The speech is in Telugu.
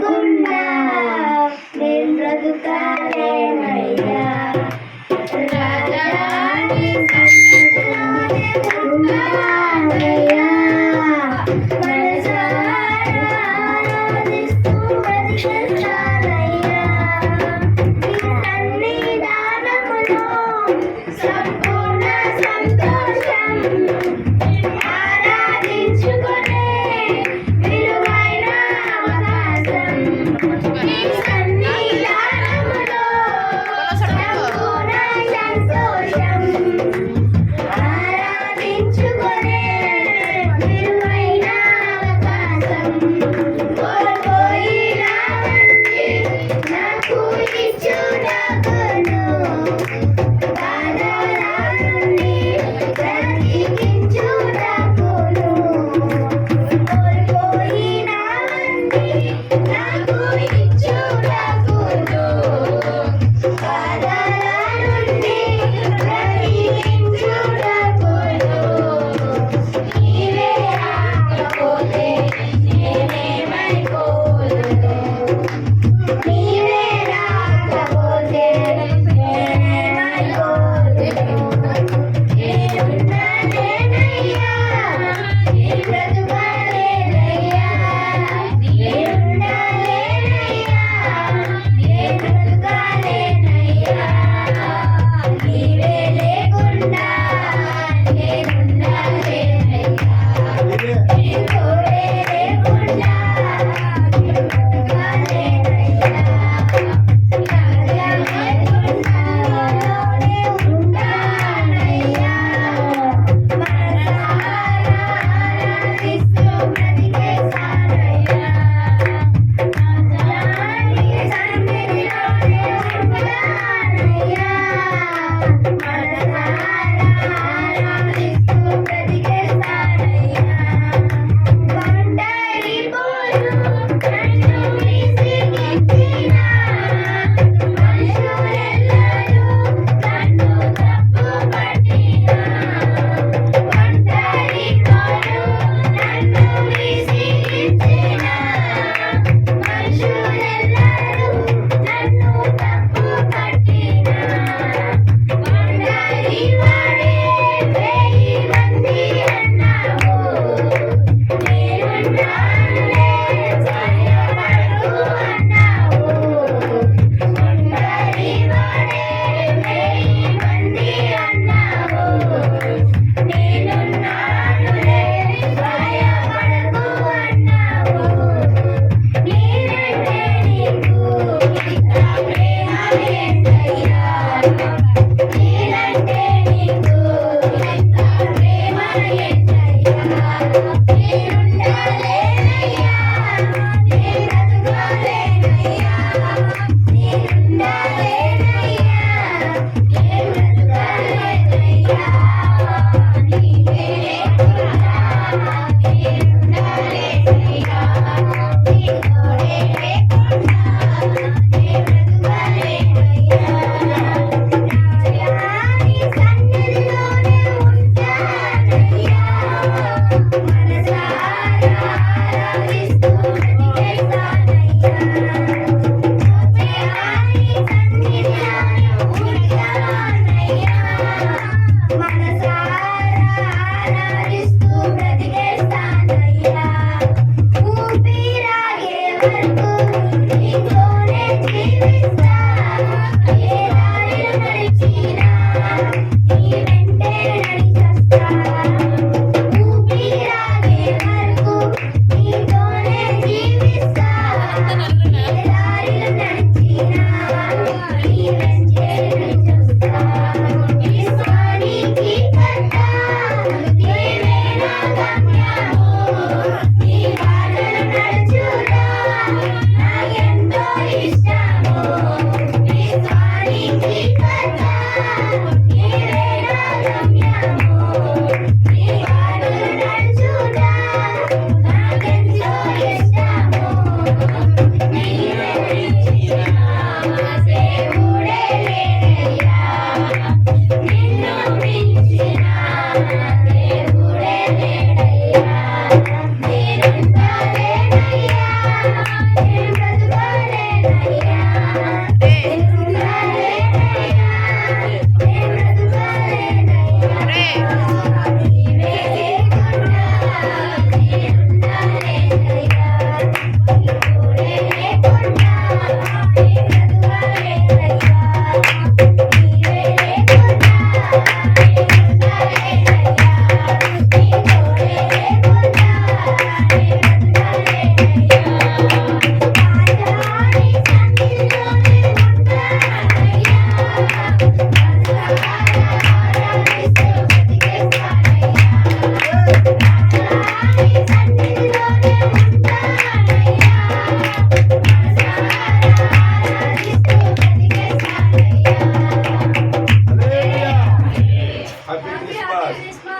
లేకుండా నేను బ్రతుకాలేనయ్యా. రాజాని సన్నిధిలోనే ఉంటానయ్యా. మనసారా ఆరాధిస్తూ బ్రతికిస్తానయ్యా. నీ సన్నిధానములో సంపూర్ణ సంతోషం. ఆరాధించుకునే విలువైన అవకాశం. నీ సన్నిధానములో సంపూర్ణ సంతోషం. ఆరాధించుకునే విలువైన అవకాశం. కోల్పోయినవన్నీ నాకు ఇచ్చుటకును. బాధల నుండి బ్రతికించుటకును. కోల్పోయినవన్నీ నాకు ఇచ్చుటకును. బాధల నుండి బ్రతికించుటకును. నీవే రాకపోతే నేనేమైపోదును. నీవే రాకపోతే నేనేమైపోదును. నేనుండలేనయ్యా, నీ బ్రతుకలేనయ్యా. నేనుండలేనయ్యా, నీ బ్రతుకలేనయ్యా. నీవే లేకుండా నేనుండలేనయ్యా. నీ తోడే లేకుండా నేను బ్రతుకలేనయ్యా. రాజమేలున్నాలోనే ఉంటానయ్యా. మనసారా ఆరాధిస్తూ బ్రతికేస్తానయ్యా. రాజాని సన్నిధిలోనే ఉంటానయ్యా. మనసారా ఆరాధిస్తూ బ్రతికేస్తానయ్యా. ఒంటరి పోరు నన్ను విసిగించిన మనుషులెల్లరూ నన్ను తప్పుపట్టినా. ఒంటరి పోరు నన్ను విసిగించిన మనుషులెల్లరూ నన్ను తప్పుపట్టినా. ఒంటరి వాడే 1000 మంది అన్నావు. నేనున్నానులే భయపడకు అన్నావు. ఒంటరి వాడే 1000 మంది అన్నావు. నేనున్నానులే భయపడకు అన్నావు. నేనంటే నీకు ఇంత ప్రేమ యేసయ్యా. నేనంటే నీకు ఇంత ప్రేమ యేసయ్యా. నేనుండలేనయ్యా, నీ బ్రతుకలేనయ్యా. నేనుండలేనయ్యా, నీ బ్రతుకలేనయ్యా. నీవే లేకుండా నేనుండలేనయ్యా. నీ తోడే లేకుండా నేను బ్రతుకలేనయ్యా. రాజాని సన్నిధిలోనే ఉంటానయ్యా. మనసారా ఆరాధిస్తూ బ్రతికేస్తానయ్యా. రాజాని సన్నిధిలోనే ఉంటానయ్యా. మనసారా ఆరాధిస్తూ బ్రతికేస్తానయ్యా. ఊపిరాగే వరకు నీ